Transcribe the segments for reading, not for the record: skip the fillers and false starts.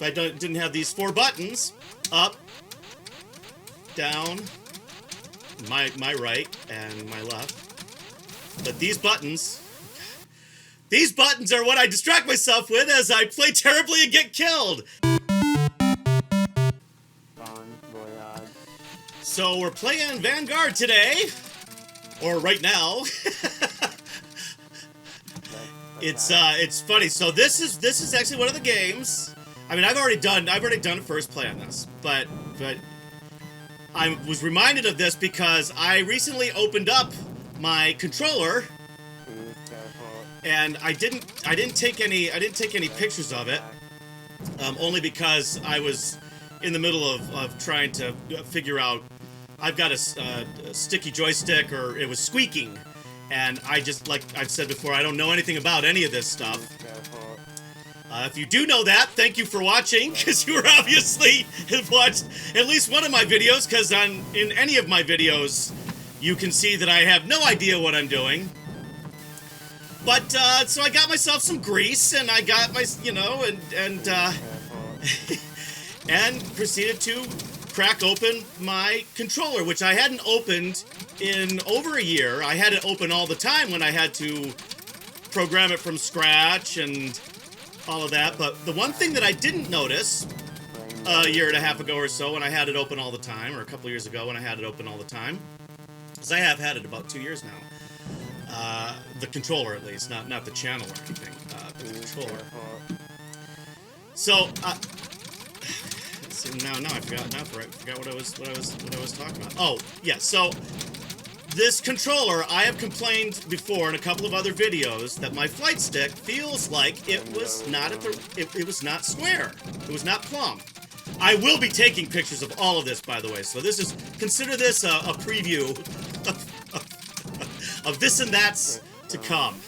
if I didn't have these 4 buttons, up, down, my right, and my left. But these buttons are what I distract myself with as I play terribly and get killed. So we're playing Vanguard today, or right now. It's funny. So this is actually one of the games. I mean, I've already done a first play on this, but I was reminded of this because I recently opened up my controller, and I didn't take any pictures of it, only because I was in the middle of trying to figure out. I've got a sticky joystick, or it was squeaking, and I just, like I've said before, I don't know anything about any of this stuff. If you do know that, thank you for watching, because you obviously have watched at least one of my videos, because in any of my videos, you can see that I have no idea what I'm doing. But, so I got myself some grease, and I got my, and proceeded to crack open my controller, which I hadn't opened in over a year. I had it open all the time when I had to program it from scratch and all of that. But the one thing that I didn't notice a year and a half ago or so, when I had it open all the time, or a couple years ago when I had it open all the time, because I have had it about 2 years now. The controller, at least, not the channel or anything. The controller. So, now I forgot what I was talking about. Oh, yeah. So this controller, I have complained before in a couple of other videos that my flight stick feels like it was not it was not square. It was not plumb. I will be taking pictures of all of this, by the way. So consider this a preview of this and that's to come.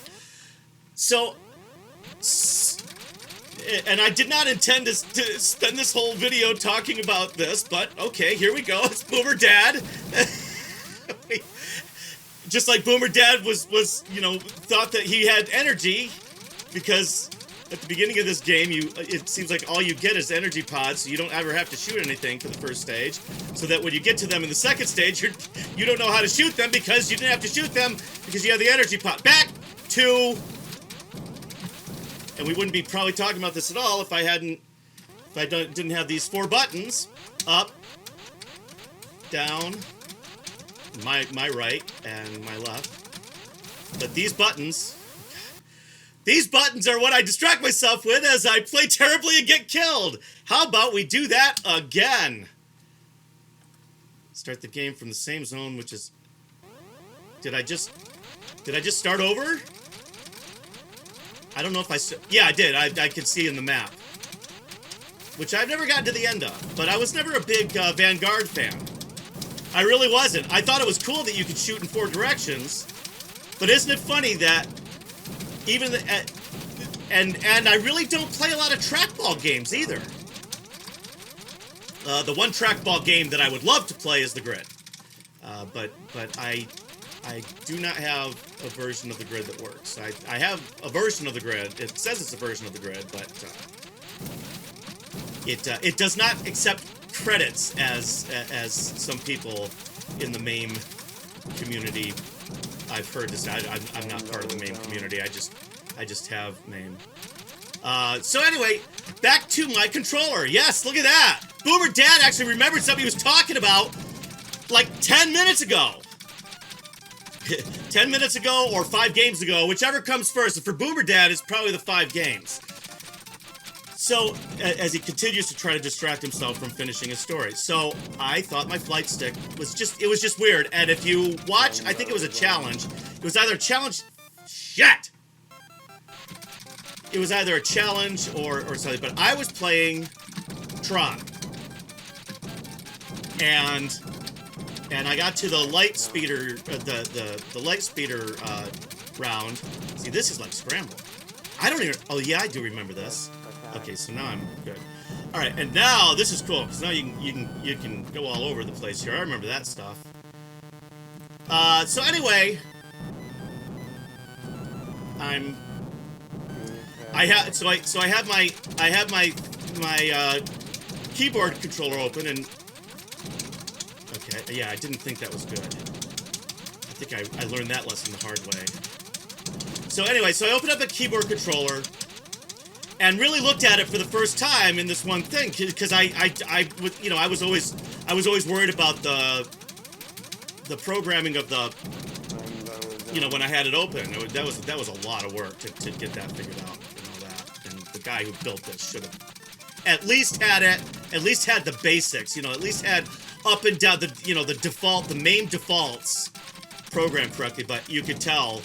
So. And I did not intend to spend this whole video talking about this, but okay, here we go. It's Boomer Dad. Just like Boomer Dad was thought that he had energy, because at the beginning of this game, it seems like all you get is energy pods, so you don't ever have to shoot anything for the first stage, so that when you get to them in the second stage, you don't know how to shoot them because you didn't have to shoot them because you have the energy pod. Back to... And we wouldn't be probably talking about this at all if I didn't have these 4 buttons, up, down, my right, and my left. But these buttons are what I distract myself with as I play terribly and get killed. How about we do that again? Start the game from the same zone, which is... Did I just start over? I don't know if yeah, I did. I could see in the map. Which I've never gotten to the end of. But I was never a big Vanguard fan. I really wasn't. I thought it was cool that you could shoot in 4 directions. But isn't it funny that even... and I really don't play a lot of trackball games either. The one trackball game that I would love to play is the Grid. But I do not have a version of the Grid that works. I have a version of the Grid. It says it's a version of the Grid, but it does not accept credits as some people in the MAME community. I've heard this. I'm not part of the MAME community. I just have MAME. So anyway, back to my controller. Yes, look at that. Boomer Dad actually remembered something he was talking about like 10 minutes ago. 10 minutes ago or 5 games ago, whichever comes first. And for Boomer Dad, it's probably the 5 games. So, as he continues to try to distract himself from finishing his story. So, I thought my flight stick was just weird. And if you watch, I think it was a challenge. It was either a challenge... Shit! It was either a challenge or something. But I was playing Tron. And I got to the light speeder, the light speeder round. See, this is like Scramble. I don't even... Oh, yeah, I do remember this. Okay, so now I'm good. All right, and now this is cool because now you can go all over the place here. I remember that stuff. So anyway, I have my my keyboard controller open, and okay, yeah, I didn't think that was good. I think I learned that lesson the hard way. So anyway, so I opened up a keyboard controller and really looked at it for the first time in this one thing, because I was always worried about the programming of the, when I had it open. That was a lot of work to get that figured out and all that. And the guy who built this should have at least had the basics, at least had up and down the main defaults programmed correctly. But you could tell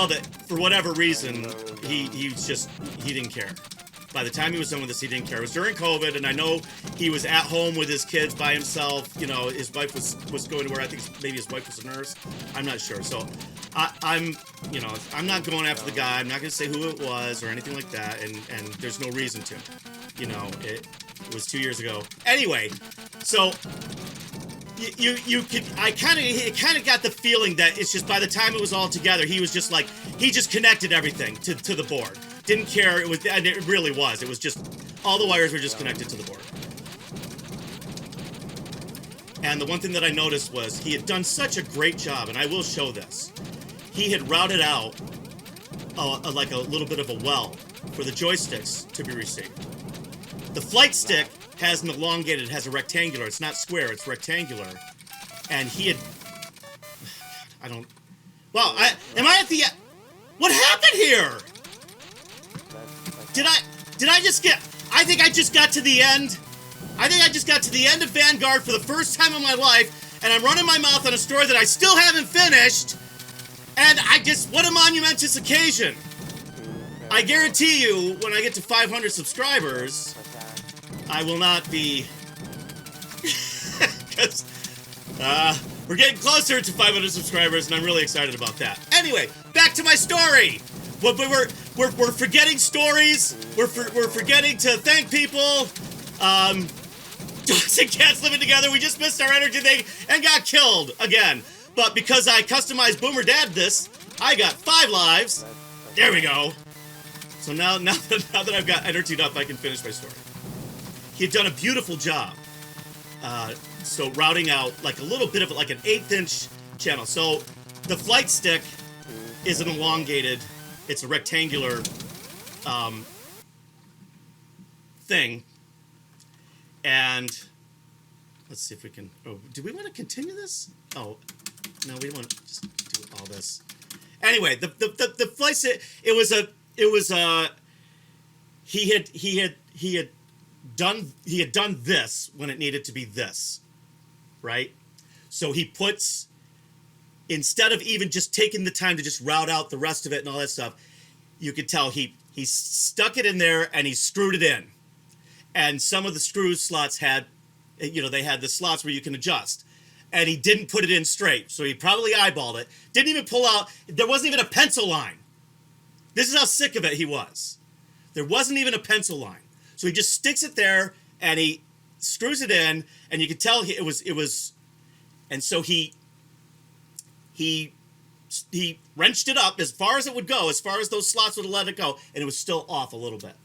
that for whatever reason he didn't care. By the time he was done with this, he didn't care. It was during COVID, and I know he was at home with his kids by himself. His wife was going to work. I think maybe his wife was a nurse. I'm not sure. So I'm not going after the guy. I'm not going to say who it was or anything like that. And there's no reason to. It was 2 years ago. Anyway, so I kind of got the feeling that it's just by the time it was all together, he was just like, he just connected everything to the board. Didn't care. It really was. It was just, all the wires were just connected to the board. And the one thing that I noticed was he had done such a great job, and I will show this. He had routed out like a little bit of a well for the joysticks to be received. The flight stick has an elongated, has a rectangular. It's not square, it's rectangular. And he had, am I at the, what happened here? Did I just get, I think I just got to the end. I think I just got to the end of Vanguard for the first time in my life, and I'm running my mouth on a story that I still haven't finished, and what a monumentous occasion. I guarantee you, when I get to 500 subscribers, I will not be, because we're getting closer to 500 subscribers, and I'm really excited about that. Anyway, back to my story. We're forgetting stories. We're forgetting to thank people. Dogs and cats living together. We just missed our energy thing and got killed again. But because I customized Boomer Dad this, I got 5 lives. There we go. So now that I've got energied up, I can finish my story. He had done a beautiful job. So routing out like a little bit of like an 1/8 inch channel. So the flight stick is an elongated. It's a rectangular thing. And let's see if we can. Oh, do we want to continue this? Oh, no, we want to just do all this. Anyway, the flight stick. He had done this when it needed to be this, right? So he puts, instead of even just taking the time to just route out the rest of it and all that stuff, you could tell he stuck it in there and he screwed it in. And some of the screw slots had, they had the slots where you can adjust. And he didn't put it in straight. So he probably eyeballed it. Didn't even pull out, there wasn't even a pencil line. This is how sick of it he was. There wasn't even a pencil line. So he just sticks it there and he screws it in, and you could tell it was, and so he wrenched it up as far as it would go, as far as those slots would let it go, and it was still off a little bit.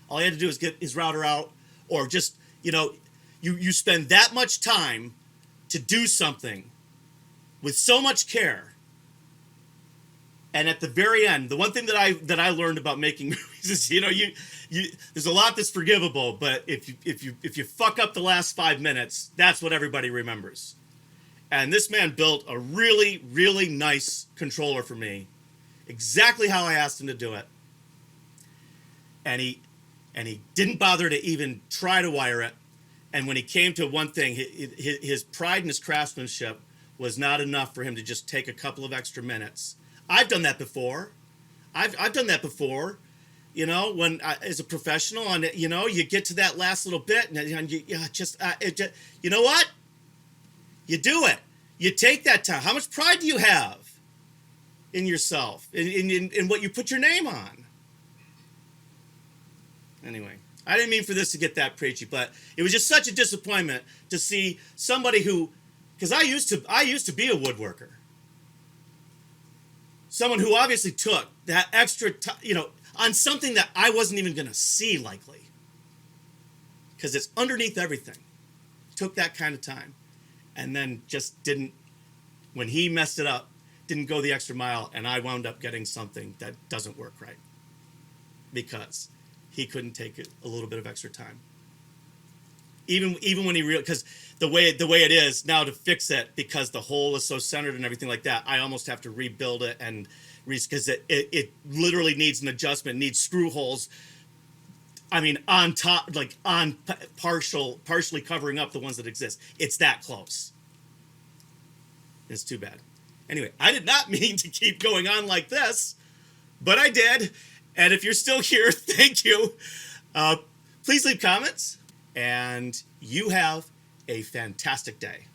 All he had to do is get his router out, or just, you spend that much time to do something with so much care. And at the very end, the one thing that I learned about making movies is, there's a lot that's forgivable, but if you fuck up the last 5 minutes, that's what everybody remembers. And this man built a really, really nice controller for me, exactly how I asked him to do it. And he didn't bother to even try to wire it. And when he came to one thing, his pride and his craftsmanship was not enough for him to just take a couple of extra minutes. I've done that before. I've done that before. When as a professional, and you get to that last little bit, and you know what? You do it. You take that time. How much pride do you have in yourself, in what you put your name on? Anyway, I didn't mean for this to get that preachy, but it was just such a disappointment to see somebody who, because I used to be a woodworker. Someone who obviously took that extra time, on something that I wasn't even going to see likely. Because it's underneath everything. Took that kind of time. And then just didn't, when he messed it up, didn't go the extra mile, and I wound up getting something that doesn't work right. Because he couldn't take a little bit of extra time. Even when he because the way it is now, to fix it, because the hole is so centered and everything like that, I almost have to rebuild it and because it literally needs an adjustment, needs screw holes. I mean, on top, like on partially covering up the ones that exist. It's that close. It's too bad. Anyway, I did not mean to keep going on like this, but I did. And if you're still here, thank you. Please leave comments, and you have a fantastic day.